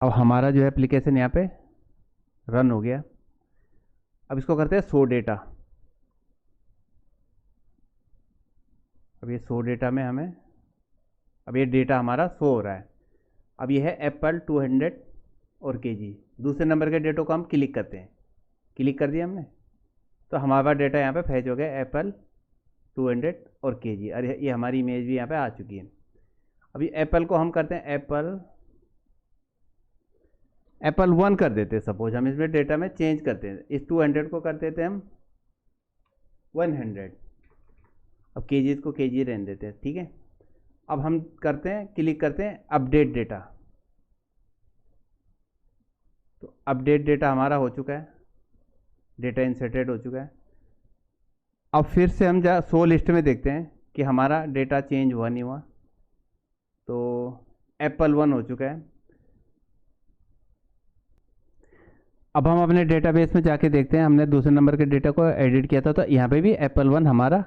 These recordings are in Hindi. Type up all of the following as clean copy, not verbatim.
अब हमारा जो है एप्लीकेशन यहाँ पे रन हो गया। अब इसको करते हैं शो डेटा। अब ये शो डेटा में हमें, अब ये डेटा हमारा शो हो रहा है। अब ये है एप्पल 200 और केजी। दूसरे नंबर के डेटो को हम क्लिक करते हैं, क्लिक कर दिया हमने, तो हमारा पास डेटा यहाँ पे फैच हो गया एप्पल 200 और केजी। अरे ये हमारी इमेज भी यहाँ पे आ चुकी है। अभी एप्पल को हम करते हैं एप्पल 1 कर देते हैं। सपोज हम इसमें डेटा में चेंज करते हैं, इस 200 को कर देते हैं हम 100। अब केजी को केजी रहने देते हैं, ठीक है। अब हम करते हैं, क्लिक करते हैं अपडेट डेटा। तो अपडेट डेटा हमारा हो चुका है, डेटा इंसर्टेड हो चुका है। अब फिर से हम जा शो लिस्ट में देखते हैं कि हमारा डेटा चेंज हुआ नहीं हुआ। तो एप्पल 1 हो चुका है। अब हम अपने डेटाबेस में जाके देखते हैं, हमने दूसरे नंबर के डेटा को एडिट किया था, तो यहाँ पे भी एप्पल 1 हमारा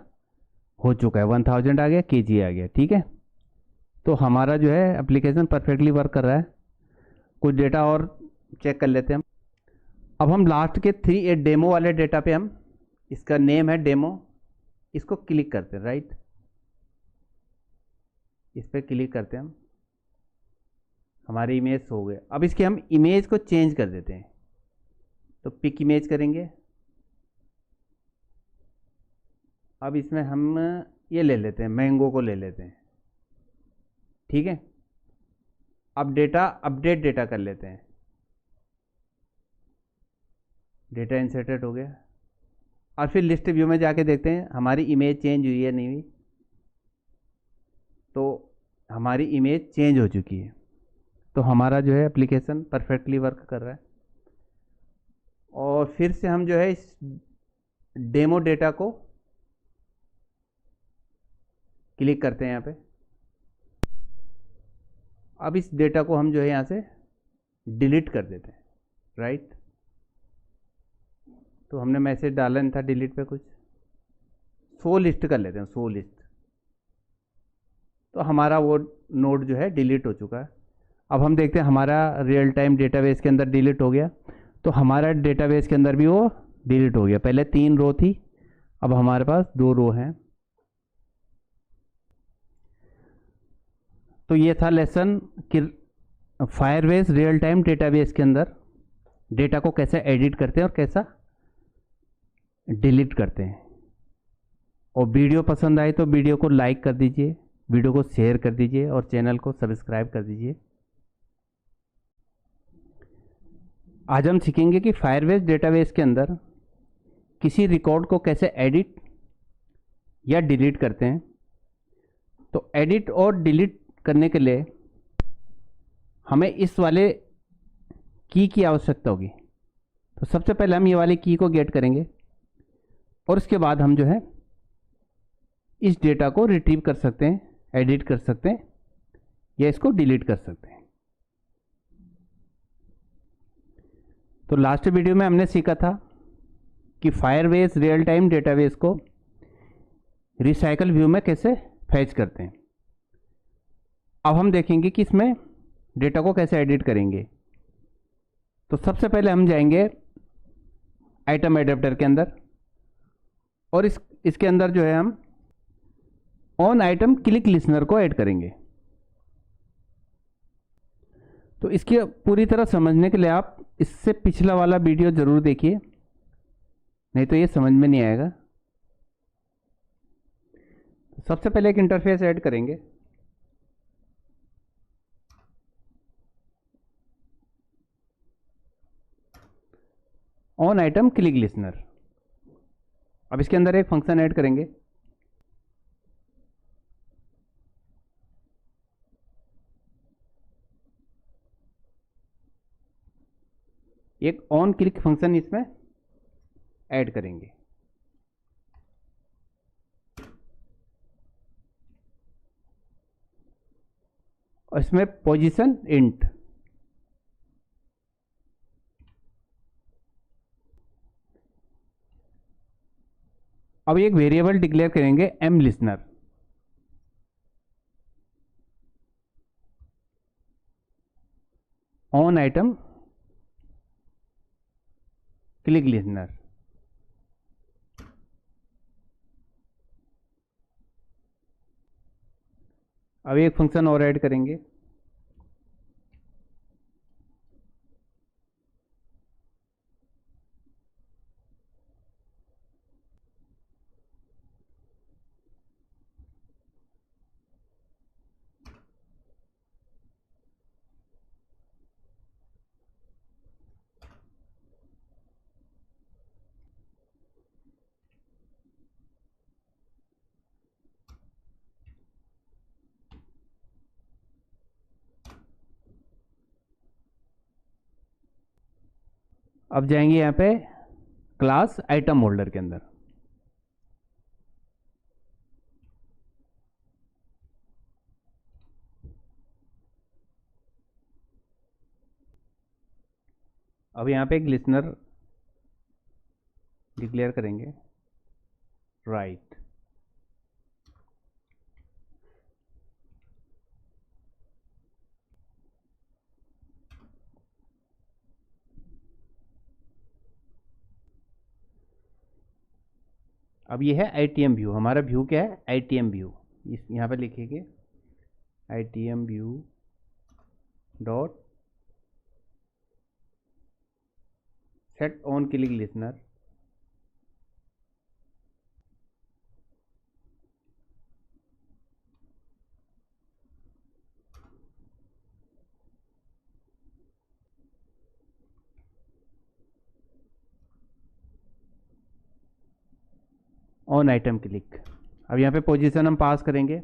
हो चुका है। 1000 आ गया, केजी आ गया, ठीक है। तो हमारा जो है एप्लीकेशन परफेक्टली वर्क कर रहा है। कुछ डेटा और चेक कर लेते हैं हम। अब हम लास्ट के 3 डेमो वाले डेटा पे हम, इसका नेम है डेमो, इसको क्लिक करते हैं, राइट, इस पर क्लिक करते हैं हम, हमारी इमेज हो गई। अब इसके हम इमेज को चेंज कर देते हैं, तो पिक इमेज करेंगे। अब इसमें हम ये ले लेते हैं, मैंगो को ले लेते हैं, ठीक है। अब डेटा अपडेट डेटा कर लेते हैं, डेटा इंसर्टेड हो गया। और फिर लिस्ट व्यू में जाके देखते हैं हमारी इमेज चेंज हुई है नहीं हुई। तो हमारी इमेज चेंज हो चुकी है। तो हमारा जो है एप्लीकेशन परफेक्टली वर्क कर रहा है। और फिर से हम जो है इस डेमो डेटा को क्लिक करते हैं यहाँ पे। अब इस डेटा को हम जो है यहाँ से डिलीट कर देते हैं, राइट। तो हमने मैसेज डाला नहीं था डिलीट पे कुछ, शो लिस्ट कर लेते हैं, शो लिस्ट। तो हमारा वो नोड जो है डिलीट हो चुका है। अब हम देखते हैं हमारा रियल टाइम डेटाबेस के अंदर डिलीट हो गया। तो हमारा डेटाबेस के अंदर भी वो डिलीट हो गया। पहले 3 रो थी, अब हमारे पास 2 रो हैं। तो ये था लेसन कि फायरबेस रियल टाइम डेटाबेस के अंदर डेटा को कैसे एडिट करते हैं और कैसा डिलीट करते हैं। और वीडियो पसंद आए तो वीडियो को लाइक कर दीजिए, वीडियो को शेयर कर दीजिए और चैनल को सब्सक्राइब कर दीजिए। आज हम सीखेंगे कि फायरबेस डेटाबेस के अंदर किसी रिकॉर्ड को कैसे एडिट या डिलीट करते हैं। तो एडिट और डिलीट करने के लिए हमें इस वाले की आवश्यकता होगी। तो सबसे पहले हम ये वाली की को गेट करेंगे और उसके बाद हम जो है इस डेटा को रिट्रीव कर सकते हैं, एडिट कर सकते हैं या इसको डिलीट कर सकते हैं। तो लास्ट वीडियो में हमने सीखा था कि फायरबेस रियल टाइम डेटाबेस को रिसाइकल व्यू में कैसे फैच करते हैं। अब हम देखेंगे कि इसमें डेटा को कैसे एडिट करेंगे। तो सबसे पहले हम जाएंगे आइटम एडेप्टर के अंदर और इसके अंदर जो है हम ऑन आइटम क्लिक लिसनर को ऐड करेंगे। तो इसकी पूरी तरह समझने के लिए आप इससे पिछला वाला वीडियो जरूर देखिए, नहीं तो ये समझ में नहीं आएगा। तो सबसे पहले एक इंटरफेस ऐड करेंगे। On item click listener. अब इसके अंदर एक फंक्शन ऐड करेंगे। एक ऑन क्लिक फंक्शन इसमें ऐड करेंगे। और इसमें पोजीशन इंट। अब एक वेरिएबल डिक्लेयर करेंगे M listener. On item click listener. अब एक फंक्शन और ऐड करेंगे। अब जाएंगे यहाँ पे क्लास आइटम होल्डर के अंदर। अब यहाँ पे एक लिसनर डिक्लेयर करेंगे, राइट। अब ये है आईटीएम व्यू। हमारा व्यू क्या है? ITM view. इस यहाँ पे लिखेंगे ITM view dot set on click listener. On item click. अब यहाँ पे पोजीशन हम पास करेंगे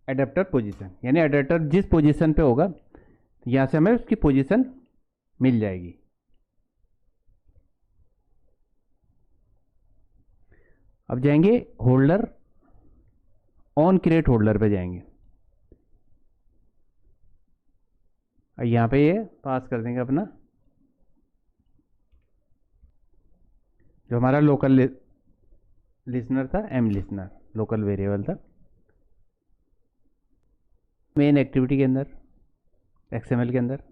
एडेप्टर पोजीशन, यानी एडेप्टर जिस पोजीशन पे होगा यहाँ से हमें उसकी पोजीशन मिल जाएगी। अब जाएंगे होल्डर, ऑन क्रिएट होल्डर पे जाएंगे। यहाँ पे ये पास कर देंगे अपना जो हमारा लोकल लिसनर था, एम लिसनर लोकल वेरिएबल था। मेन एक्टिविटी के अंदर एक्सएमएल के अंदर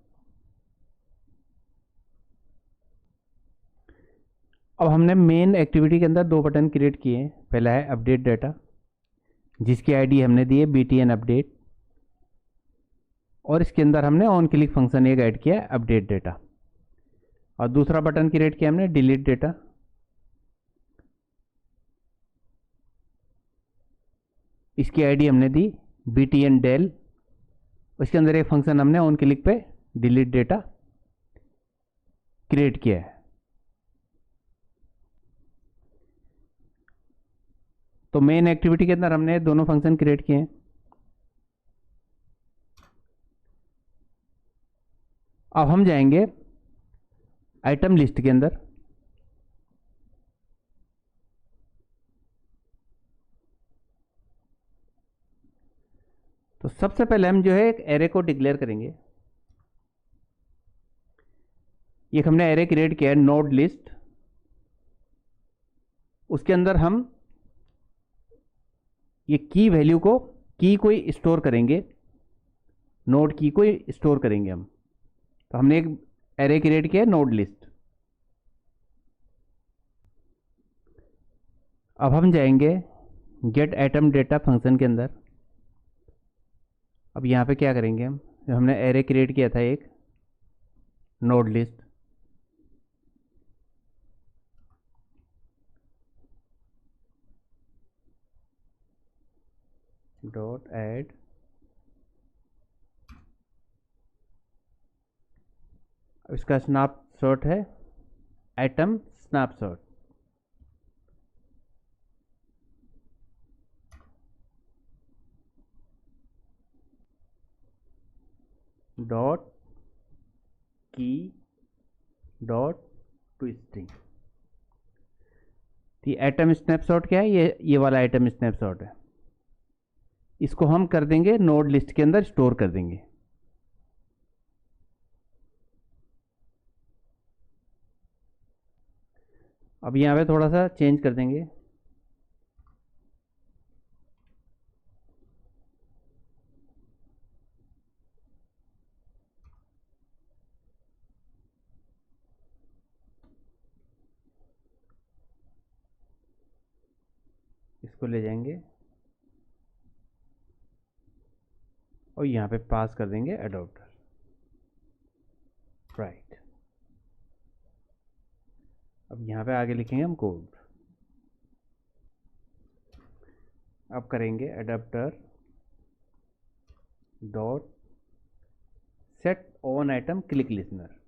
अब हमने मेन एक्टिविटी के अंदर दो बटन क्रिएट किए हैं। पहला है अपडेट डाटा, जिसकी आईडी हमने दी है btn अपडेट, और इसके अंदर हमने ऑन क्लिक फंक्शन एक ऐड किया है अपडेट डाटा। और दूसरा बटन क्रिएट किया हमने डिलीट डाटा। इसकी आईडी हमने दी btn del, उसके अंदर एक फंक्शन हमने ऑन क्लिक पे डिलीट डेटा क्रिएट किया है। तो मेन एक्टिविटी के अंदर हमने दोनों फंक्शन क्रिएट किए हैं। अब हम जाएंगे आइटम लिस्ट के अंदर। तो सबसे पहले हम जो है एक एरे को डिक्लेयर करेंगे। एक हमने एरे क्रिएट किया है नोड लिस्ट, उसके अंदर हम ये की वैल्यू को की कोई स्टोर करेंगे, नोड की कोई स्टोर करेंगे हम। तो हमने एक एरे क्रिएट किया है नोड लिस्ट। अब हम जाएंगे गेट आइटम डेटा फंक्शन के अंदर। अब यहाँ पे क्या करेंगे हम, हमने एरे क्रिएट किया था एक नोड लिस्ट, डॉट ऐड इसका स्नैपशॉट है आइटम स्नैपशॉट। डॉट की डॉट टू स्ट्रिंग। तो आइटम स्नैपशॉट क्या है? ये वाला आइटम स्नैपशॉट है। इसको हम कर देंगे नोड लिस्ट के अंदर स्टोर कर देंगे। अब यहाँ पे थोड़ा सा चेंज कर देंगे। इसको ले जाएंगे और यहाँ पे पास कर देंगे एडॉप्टर, राइट। अब यहाँ पे आगे लिखेंगे हम कोड। अब करेंगे adapter dot set on item click listener.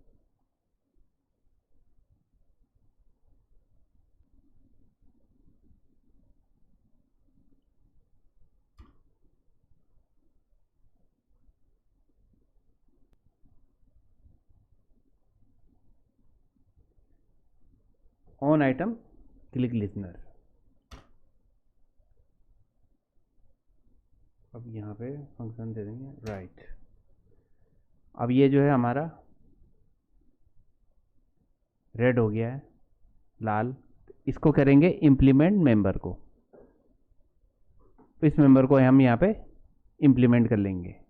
On item click listener. अब यहाँ पे फंक्शन दे देंगे, राइट। अब ये जो है हमारा रेड हो गया है, लाल। इसको करेंगे इम्प्लीमेंट मेंबर को, इस मेंबर को हम यहाँ पे इम्प्लीमेंट कर लेंगे।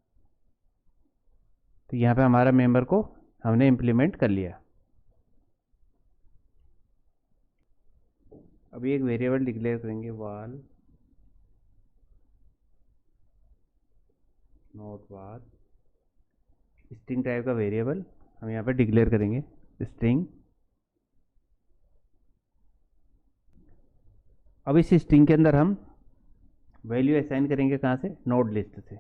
तो यहाँ पे हमारा मेंबर को हमने इम्प्लीमेंट कर लिया। अभी एक वेरिएबल डिक्लेयर करेंगे, वाल नोट वाल, स्ट्रिंग टाइप का वेरिएबल हम यहाँ पे डिक्लेयर करेंगे, स्ट्रिंग। अब इस स्ट्रिंग के अंदर हम वैल्यू असाइन करेंगे, कहाँ से? नोड लिस्ट से।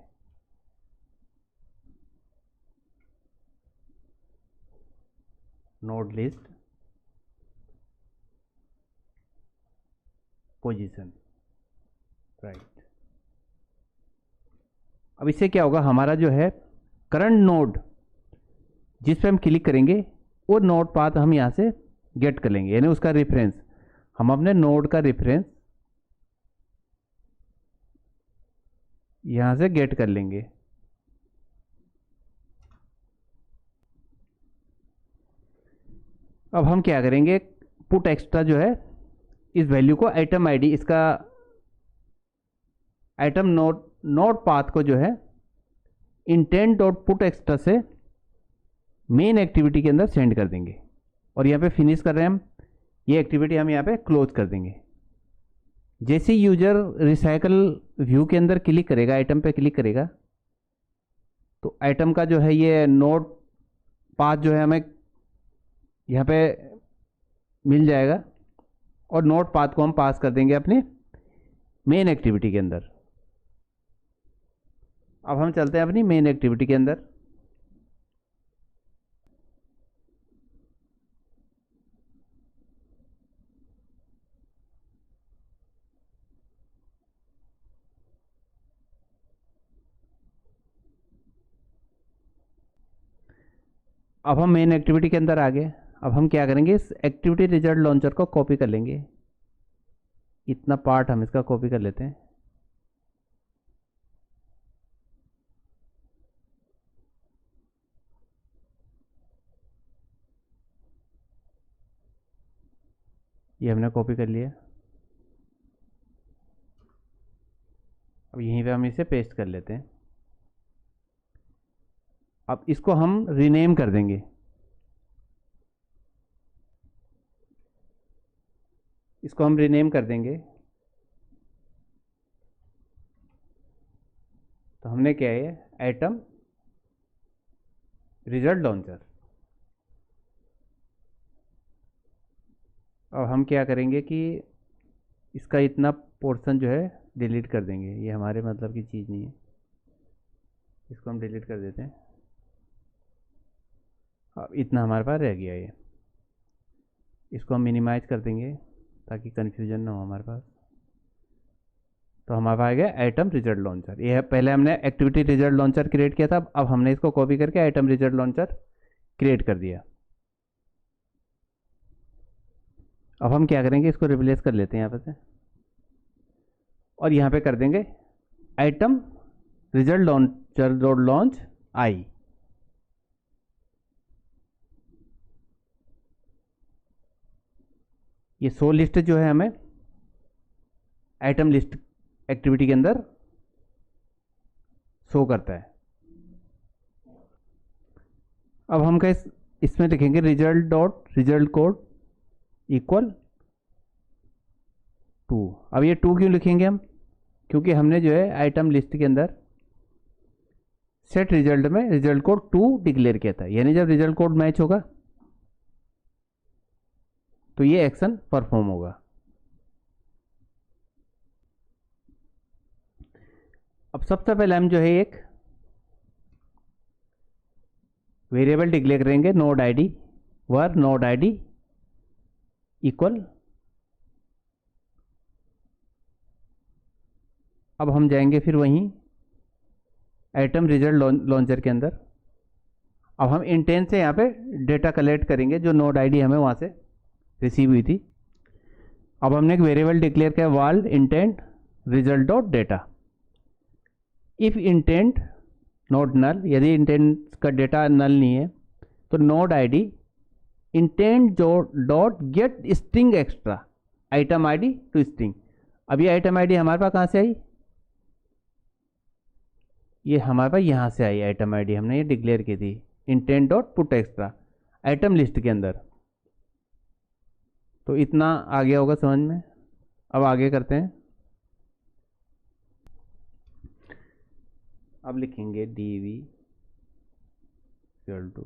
Node list position, right. अब इससे क्या होगा, हमारा जो है करंट नोड जिस पे हम क्लिक करेंगे वो नोड पाथ हम यहाँ से गेट कर लेंगे, यानी उसका रेफरेंस, हम अपने नोड का रेफरेंस यहाँ से गेट कर लेंगे। अब हम क्या करेंगे, पुट एक्स्ट्रा जो है इस वैल्यू को आइटम आईडी, इसका आइटम नोड पाथ को जो है इंटेंट डॉट पुट एक्स्ट्रा से मेन एक्टिविटी के अंदर सेंड कर देंगे। और यहाँ पे फिनिश कर रहे हैं हम, ये एक्टिविटी हम यहाँ पे क्लोज कर देंगे। जैसे यूजर रिसाइकल व्यू के अंदर क्लिक करेगा, आइटम पे क्लिक करेगा, तो आइटम का जो है ये नोड पाथ जो है हमें यहाँ पे मिल जाएगा और नोड पाथ को हम पास कर देंगे अपने मेन एक्टिविटी के अंदर। अब हम चलते हैं अपनी मेन एक्टिविटी के अंदर। अब हम मेन एक्टिविटी के अंदर आ गए। अब हम क्या करेंगे, इस एक्टिविटी रिजल्ट लॉन्चर को कॉपी कर लेंगे। इतना पार्ट हम इसका कॉपी कर लेते हैं। ये हमने कॉपी कर लिया। अब यहीं पे हम इसे पेस्ट कर लेते हैं। अब इसको हम रीनेम कर देंगे। इसको हम रीनेम कर देंगे। तो हमने क्या है, आइटम रिजल्ट लॉन्चर। अब हम क्या करेंगे कि इसका इतना पोर्शन जो है डिलीट कर देंगे, ये हमारे मतलब की चीज़ नहीं है, इसको हम डिलीट कर देते हैं। अब इतना हमारे पास रह गया ये, इसको हम मिनिमाइज कर देंगे ताकि कन्फ्यूजन ना हो हमारे पास। तो हमारे पास आ गया आइटम रिजल्ट लॉन्चर। ये है, पहले हमने एक्टिविटी रिजल्ट लॉन्चर क्रिएट किया था, अब हमने इसको कॉपी करके आइटम रिजल्ट लॉन्चर क्रिएट कर दिया। अब हम क्या करेंगे, इसको रिप्लेस कर लेते हैं यहाँ पे से और यहाँ पे कर देंगे item result launcher dot launch आई। ये शो लिस्ट जो है हमें आइटम लिस्ट एक्टिविटी के अंदर शो करता है। अब हम क्या इसमें लिखेंगे, result dot result code equal 2। अब ये 2 क्यों लिखेंगे हम, क्योंकि हमने जो है आइटम लिस्ट के अंदर सेट रिजल्ट में रिजल्ट कोड 2 डिक्लेयर किया था, यानी जब रिजल्ट कोड मैच होगा तो ये एक्शन परफॉर्म होगा। अब सबसे पहले हम जो है एक वेरिएबल डिक्लेयर करेंगे नोड आईडी, वर नोड आईडी इक्वल। अब हम जाएंगे फिर वहीं आइटम रिजल्ट लॉन्चर के अंदर। अब हम इंटेंट से यहाँ पे डेटा कलेक्ट करेंगे जो नोड आईडी हमें वहाँ से रिसीव हुई थी। अब हमने एक वेरिएबल डिक्लेयर किया val intent result dot data. If intent not null, यदि इंटेंट का डेटा नल नहीं है तो node ID intent dot get string extra item ID to string. अब ये आइटम आईडी हमारे पास कहाँ से आई, ये हमारे पास यहाँ से आई आइटम आईडी, हमने ये डिक्लेयर की थी intent dot put extra item list के अंदर। तो इतना आ गया होगा समझ में। अब आगे करते हैं। अब लिखेंगे dv equal to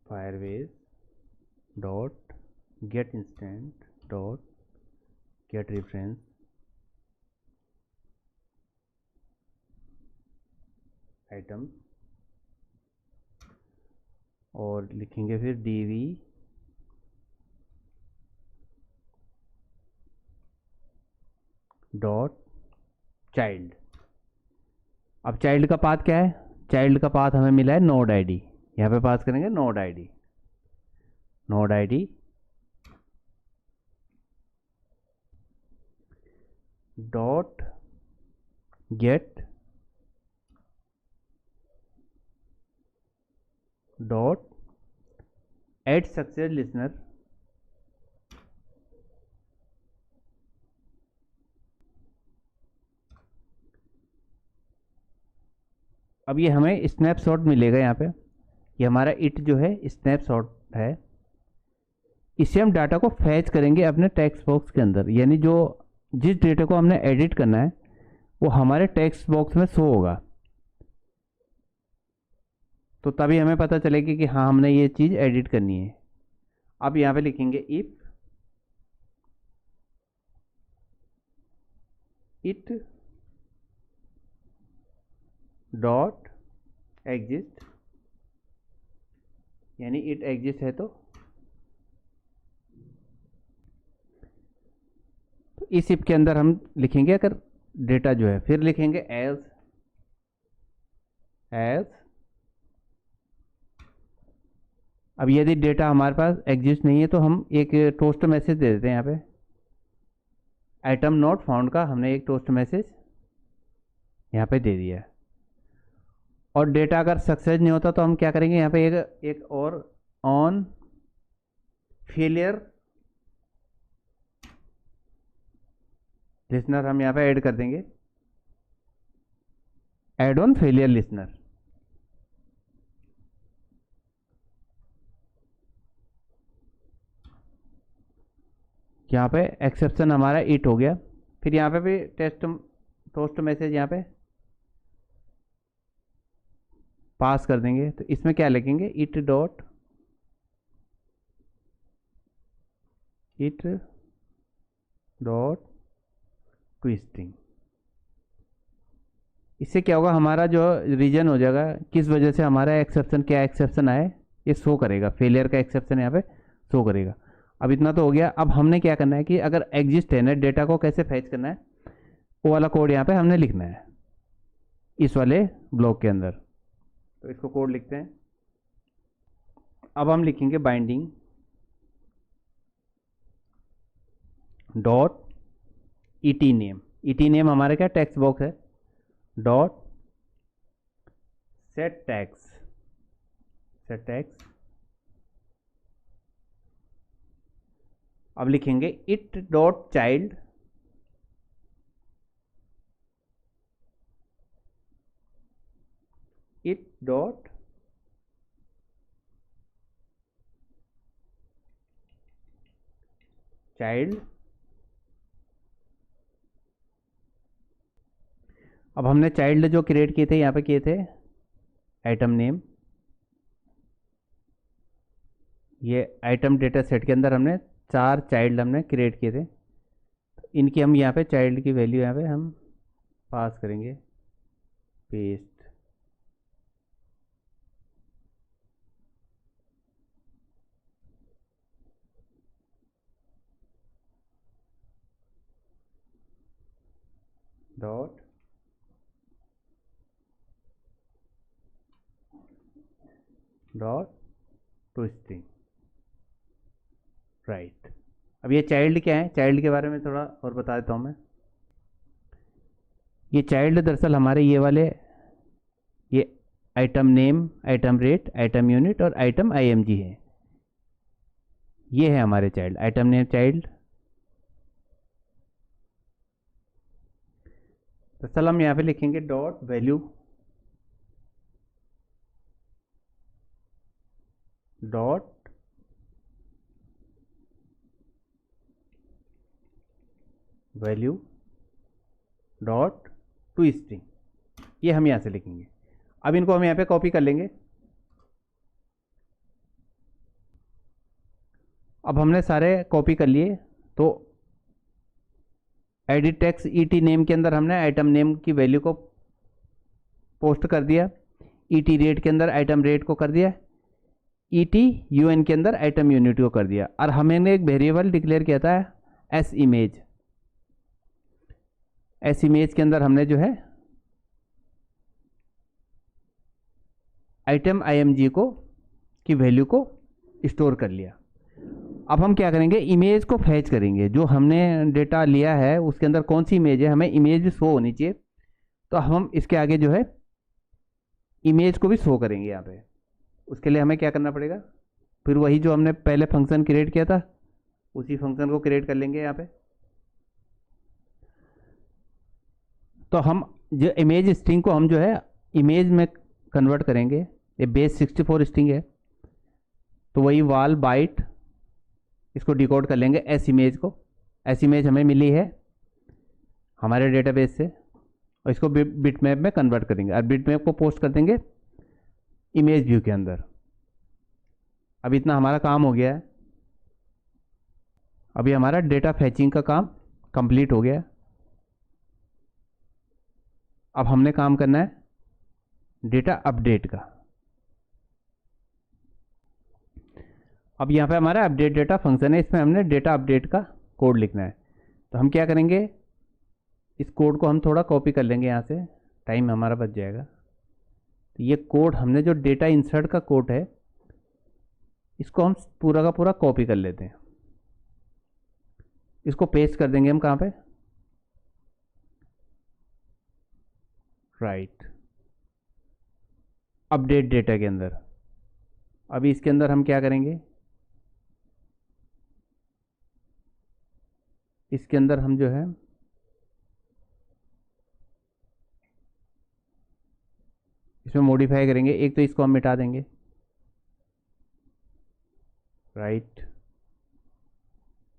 Firebase dot get instant dot get reference item, और लिखेंगे फिर dv डॉट चाइल्ड। अब चाइल्ड का पाथ क्या है, चाइल्ड का पाथ हमें मिला है नोड आईडी, यहाँ पे पास करेंगे node ID, node ID dot get dot add success listener. अब ये हमें स्नैपशॉट मिलेगा यहाँ पे, ये हमारा इट जो है स्नैपशॉट है। इससे हम डाटा को फैच करेंगे अपने टेक्स्ट बॉक्स के अंदर, यानी जो जिस डेटा को हमने एडिट करना है वो हमारे टेक्स्ट बॉक्स में शो होगा, तो तभी हमें पता चलेगी कि हाँ हमने ये चीज़ एडिट करनी है। अब यहाँ पे लिखेंगे इफ इट डॉट एग्जिस्ट, यानी इट एग्जिस्ट है तो इस इफ के अंदर हम लिखेंगे अगर डेटा जो है, फिर लिखेंगे एज अब यदि डेटा हमारे पास एग्जिस्ट नहीं है तो हम एक टोस्ट मैसेज दे देते हैं यहाँ पे, आइटम नॉट फाउंड का हमने एक टोस्ट मैसेज यहाँ पे दे दिया है। और डेटा अगर सक्सेस नहीं होता तो हम क्या करेंगे, यहाँ पे एक और ऑन फेलियर लिसनर हम यहाँ पे ऐड कर देंगे, ऐड ऑन फेलियर लिसनर। यहाँ पे एक्सेप्शन हमारा इट हो गया। फिर यहाँ पे भी टोस्ट मैसेज यहाँ पे पास कर देंगे, तो इसमें क्या लिखेंगे इट डॉट ट्विस्टिंग। इससे क्या होगा, हमारा जो रीजन हो जाएगा किस वजह से हमारा एक्सेप्शन, क्या एक्सेप्शन आए ये शो करेगा, फेलियर का एक्सेप्शन यहाँ पे शो करेगा। अब इतना तो हो गया। अब हमने क्या करना है कि अगर एग्जिस्ट है ना डेटा को कैसे फैच करना है, वो वाला कोड यहाँ पे हमने लिखना है इस वाले ब्लॉक के अंदर। तो इसको कोड लिखते हैं। अब हम लिखेंगे binding dot ET name, ET name हमारा क्या टेक्स्ट बॉक्स है, डॉट सेट टैग्स अब लिखेंगे it dot child it dot child. अब हमने चाइल्ड जो क्रिएट किए थे यहाँ पे किए थे आइटम नेम, ये आइटम डेटा सेट के अंदर हमने 4 चाइल्ड हमने क्रिएट किए थे। तो इनकी हम यहाँ पे चाइल्ड की वैल्यू यहाँ पे हम पास करेंगे, paste. Dot dot to string, right. अब ये चाइल्ड क्या है, चाइल्ड के बारे में थोड़ा और बता देता हूँ मैं। ये चाइल्ड दरअसल हमारे ये वाले, ये item name, item rate, item unit और आइटम आईएमजी है। ये है हमारे चाइल्ड, आइटम नेम चाइल्ड। दरअसल हम यहाँ पे लिखेंगे dot value dot value dot to string, ये हम यहाँ से लिखेंगे। अब इनको हम यहाँ पे कॉपी कर लेंगे। अब हमने सारे कॉपी कर लिए, तो एडिट टेक्स्ट ईटी नेम के अंदर हमने आइटम नेम की वैल्यू को पोस्ट कर दिया, ईटी रेट के अंदर आइटम रेट को कर दिया, ईटी यूएन के अंदर आइटम यूनिट को कर दिया। और हमने एक वेरिएबल डिक्लेयर किया था एस इमेज। एस इमेज के अंदर हमने जो है आइटम आईएमजी को की वैल्यू को स्टोर कर लिया। अब हम क्या करेंगे, इमेज को फैच करेंगे। जो हमने डेटा लिया है उसके अंदर कौन सी इमेज है, हमें इमेज शो होनी चाहिए। तो हम इसके आगे जो है इमेज को भी शो करेंगे यहाँ पे। उसके लिए हमें क्या करना पड़ेगा, फिर वही जो हमने पहले फंक्शन क्रिएट किया था उसी फंक्शन को क्रिएट कर लेंगे यहाँ पे। तो हम जो इमेज स्ट्रिंग को हम जो है इमेज में कन्वर्ट करेंगे। ये बेस 64 स्ट्रिंग है, तो वही वाल बाइट इसको डिकोड कर लेंगे एस इमेज को। एस इमेज हमें मिली है हमारे डेटाबेस से, और इसको बिट मैप में कन्वर्ट करेंगे और बिट मैप को पोस्ट कर देंगे इमेज व्यू के अंदर। अब इतना हमारा काम हो गया है। अभी हमारा डेटा फैचिंग का काम कंप्लीट हो गया। अब हमने काम करना है डेटा अपडेट का। अब यहाँ पे हमारा अपडेट डेटा फंक्शन है, इसमें हमने डेटा अपडेट का कोड लिखना है। तो हम क्या करेंगे, इस कोड को हम थोड़ा कॉपी कर लेंगे यहाँ से, टाइम हमारा बच जाएगा। तो ये कोड हमने जो डेटा इंसर्ट का कोड है इसको हम पूरा का पूरा कॉपी कर लेते हैं। इसको पेस्ट कर देंगे हम कहाँ पे, राइट, अपडेट डेटा के अंदर। अभी इसके अंदर हम क्या करेंगे, इसके अंदर हम जो है इसमें मॉडिफाई करेंगे। एक तो इसको हम मिटा देंगे, राइट,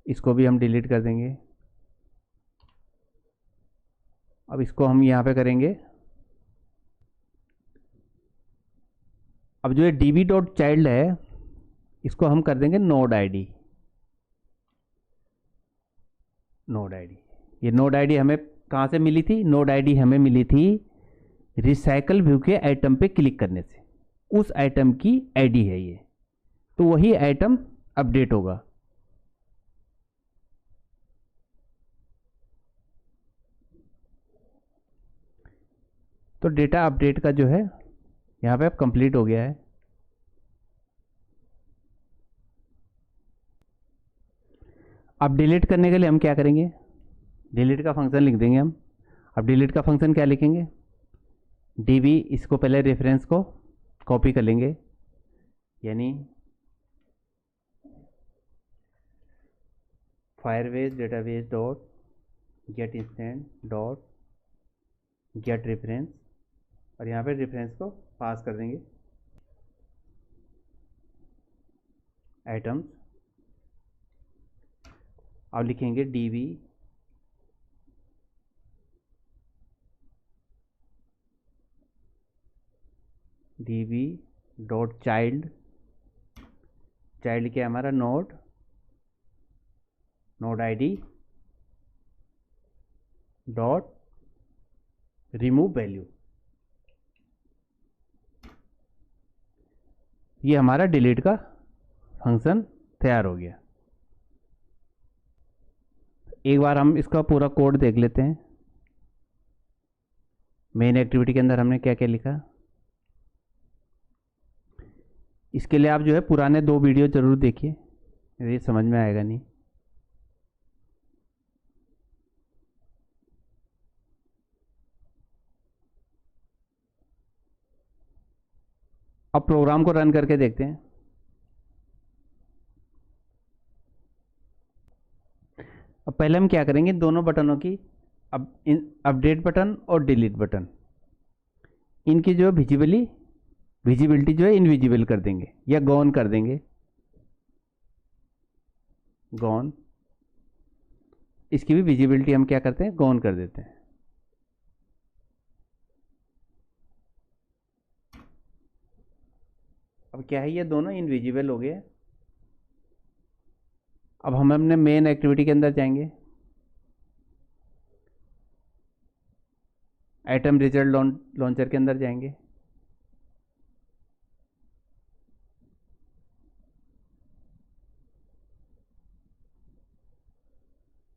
इसको भी हम डिलीट कर देंगे। अब इसको हम यहाँ पे करेंगे, अब जो ये db डॉट चाइल्ड है इसको हम कर देंगे नोड आईडी। नोड आईडी, ये नोड आईडी हमें कहाँ से मिली थी, नोड आईडी हमें मिली थी रिसाइकल व्यू के आइटम पे क्लिक करने से। उस आइटम की आईडी है ये, तो वही आइटम अपडेट होगा। तो डेटा अपडेट का जो है यहाँ पे अब कंप्लीट हो गया है। अब डिलीट करने के लिए हम क्या करेंगे, डिलीट का फंक्शन लिख देंगे हम। अब डिलीट का फंक्शन क्या लिखेंगे, db, इसको पहले रेफरेंस को कॉपी कर लेंगे, यानी Firebase database dot get instant dot get reference, और यहाँ पे रेफरेंस को पास कर देंगे आइटम्स। अब लिखेंगे dv डॉट चाइल्ड। चाइल्ड क्या है हमारा, node ID dot remove value. ये हमारा डिलीट का फंक्शन तैयार हो गया। एक बार हम इसका पूरा कोड देख लेते हैं। मेन एक्टिविटी के अंदर हमने क्या क्या लिखा। इसके लिए आप जो है पुराने 2 वीडियो जरूर देखिए, ये समझ में आएगा नहीं। अब प्रोग्राम को रन करके देखते हैं। अब पहले हम क्या करेंगे, दोनों बटनों की अपडेट बटन और डिलीट बटन, इनकी जो विजिबिलिटी जो है इनविजिबल कर देंगे या गॉन कर देंगे। गॉन, इसकी भी विजिबिलिटी हम क्या करते हैं, गॉन कर देते हैं। अब क्या है, ये दोनों इनविजिबल हो गए। अब हम अपने मेन एक्टिविटी के अंदर जाएंगे, आइटम रिजल्ट लॉन्चर के अंदर जाएंगे।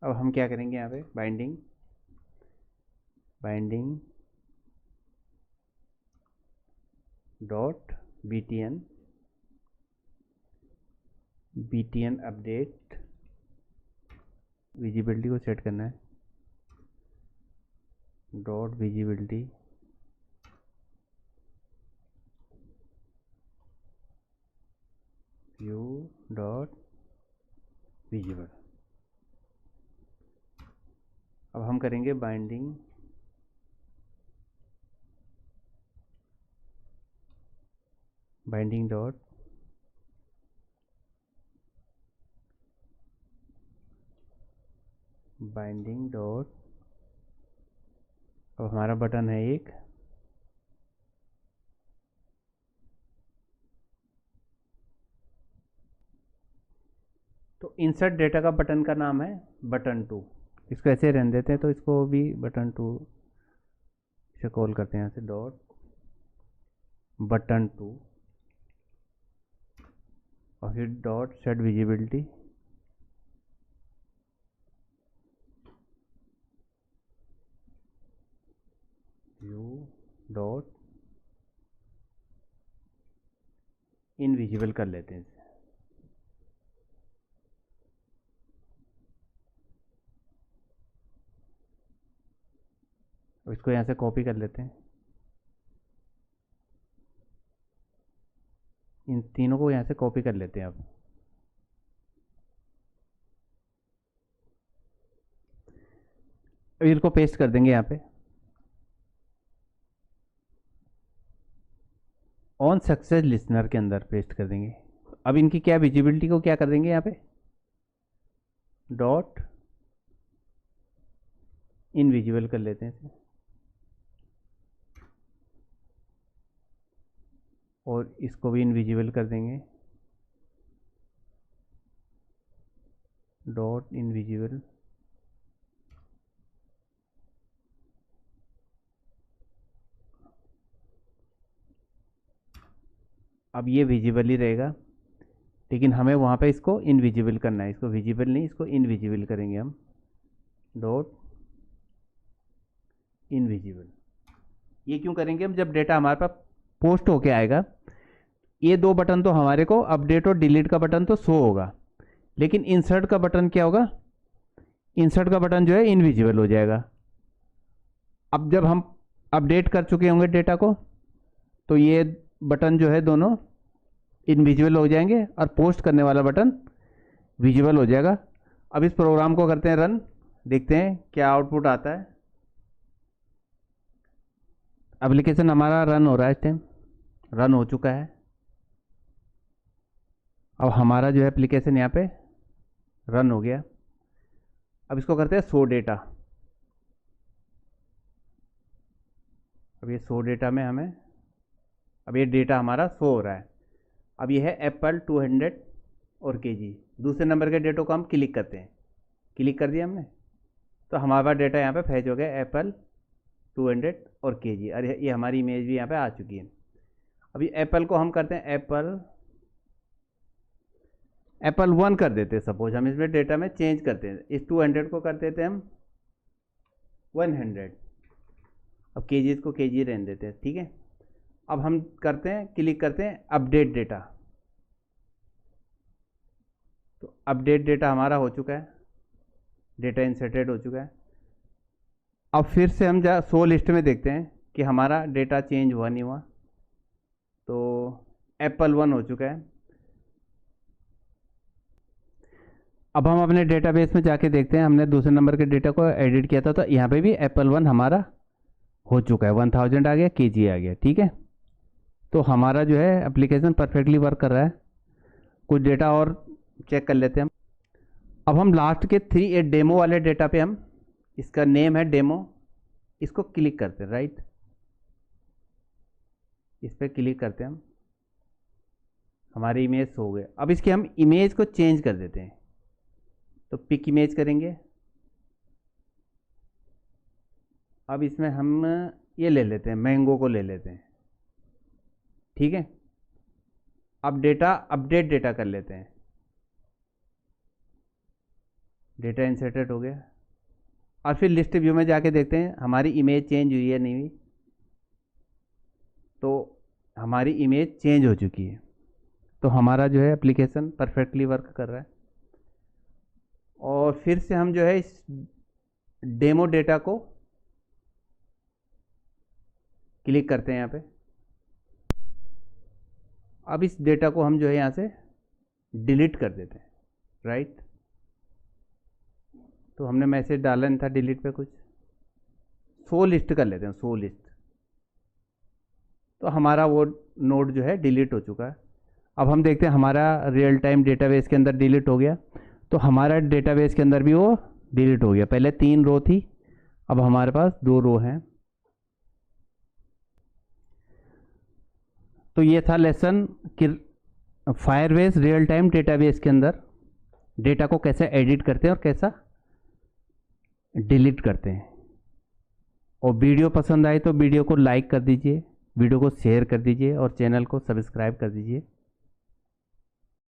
अब हम क्या करेंगे, यहाँ पे binding dot btn update, visibility को सेट करना है, dot visibility view dot visible. अब हम करेंगे बाइंडिंग डॉट अब हमारा बटन है एक, तो इंसर्ट डेटा का बटन का नाम है बटन 2। इसको ऐसे रहने देते हैं, तो इसको भी बटन 2 से कॉल करते हैं, यहाँ से डॉट बटन 2 और फिर dot set visibility view dot invisible कर लेते हैं। अब इसको यहाँ से कॉपी कर लेते हैं, इन तीनों को यहाँ से कॉपी कर लेते हैं। अब इनको पेस्ट कर देंगे यहाँ पे ऑन सक्सेस लिसनर के अंदर पेस्ट कर देंगे। अब इनकी क्या विजिबिलिटी को क्या कर देंगे, यहाँ पे डॉट इनविजिबल कर लेते हैं इसे, और इसको भी इनविजिबल कर देंगे, डॉट इनविजिबल अब ये विजिबल ही रहेगा, लेकिन हमें वहाँ पे इसको इनविजिबल करना है। इसको विजिबल नहीं, इसको इनविजिबल करेंगे हम, डॉट इनविजिबल। ये क्यों करेंगे हम, जब डेटा हमारे पास पोस्ट होके आएगा, ये 2 बटन तो हमारे को अपडेट और डिलीट का बटन तो शो होगा, लेकिन इंसर्ट का बटन क्या होगा, इंसर्ट का बटन जो है इनविजिबल हो जाएगा। अब जब हम अपडेट कर चुके होंगे डेटा को, तो ये बटन जो है दोनों इनविजिबल हो जाएंगे और पोस्ट करने वाला बटन विजिबल हो जाएगा। अब इस प्रोग्राम को करते हैं रन, देखते हैं क्या आउटपुट आता है। एप्लीकेशन हमारा रन हो रहा है इस टाइम। रन हो चुका है। अब हमारा जो है एप्लीकेशन यहाँ पे रन हो गया। अब इसको करते हैं शो डेटा। अब ये शो डेटा में हमें, अब ये डेटा हमारा शो हो रहा है। अब ये है एप्पल 200 और केजी। दूसरे नंबर के डेटो को हम क्लिक करते हैं, क्लिक कर दिया हमने, तो हमारे पास डेटा यहाँ पे फैच हो गया एप्पल 200 और केजी। और ये हमारी इमेज भी यहाँ पे आ चुकी है। अभी एप्पल को हम करते हैं एप्पल 1 कर देते हैं। सपोज हम इसमें डेटा में चेंज करते हैं, इस 200 को कर देते हैं हम 100। अब केजी को केजी रहने देते हैं, ठीक है। अब हम करते हैं, क्लिक करते हैं अपडेट डेटा। तो अपडेट डेटा हमारा हो चुका है, डेटा इंसर्टेड हो चुका है। अब फिर से हम शो लिस्ट में देखते हैं कि हमारा डेटा चेंज हुआ नहीं हुआ। तो एप्पल 1 हो चुका है। अब हम अपने डेटाबेस में जाके देखते हैं, हमने दूसरे नंबर के डेटा को एडिट किया था, तो यहाँ पे भी एप्पल 1 हमारा हो चुका है। 1000 आ गया, केजी आ गया, ठीक है। तो हमारा जो है एप्लीकेशन परफेक्टली वर्क कर रहा है। कुछ डेटा और चेक कर लेते हैं हम। अब हम लास्ट के 3 डेमो वाले डेटा पे हम, इसका नेम है डेमो, इसको क्लिक करते हैं, राइट, इस पर क्लिक करते हैं हम, हमारी इमेज हो गए। अब इसकी हम इमेज को चेंज कर देते हैं, तो पिक इमेज करेंगे। अब इसमें हम ये ले लेते हैं, मैंगो को ले लेते हैं, ठीक है। अब डेटा अपडेट डेटा कर लेते हैं, डेटा इंसर्टेड हो गया। और फिर लिस्ट व्यू में जाके देखते हैं हमारी इमेज चेंज हुई है नहीं हुई। तो हमारी इमेज चेंज हो चुकी है। तो हमारा जो है एप्लीकेशन परफेक्टली वर्क कर रहा है। और फिर से हम जो है इस डेमो डेटा को क्लिक करते हैं यहाँ पे। अब इस डेटा को हम जो है यहाँ से डिलीट कर देते हैं, राइट। तो हमने मैसेज डाला नहीं था डिलीट पे कुछ, शो लिस्ट कर लेते हैं, शो लिस्ट। तो हमारा वो नोड जो है डिलीट हो चुका है। अब हम देखते हैं हमारा रियल टाइम डेटाबेस के अंदर डिलीट हो गया। तो हमारा डेटाबेस के अंदर भी वो डिलीट हो गया। पहले 3 रो थी, अब हमारे पास 2 रो हैं। तो ये था लेसन कि फायरबेस रियल टाइम डेटाबेस के अंदर डेटा को कैसे एडिट करते हैं और कैसा डिलीट करते हैं। और वीडियो पसंद आए तो वीडियो को लाइक कर दीजिए, वीडियो को शेयर कर दीजिए और चैनल को सब्सक्राइब कर दीजिए।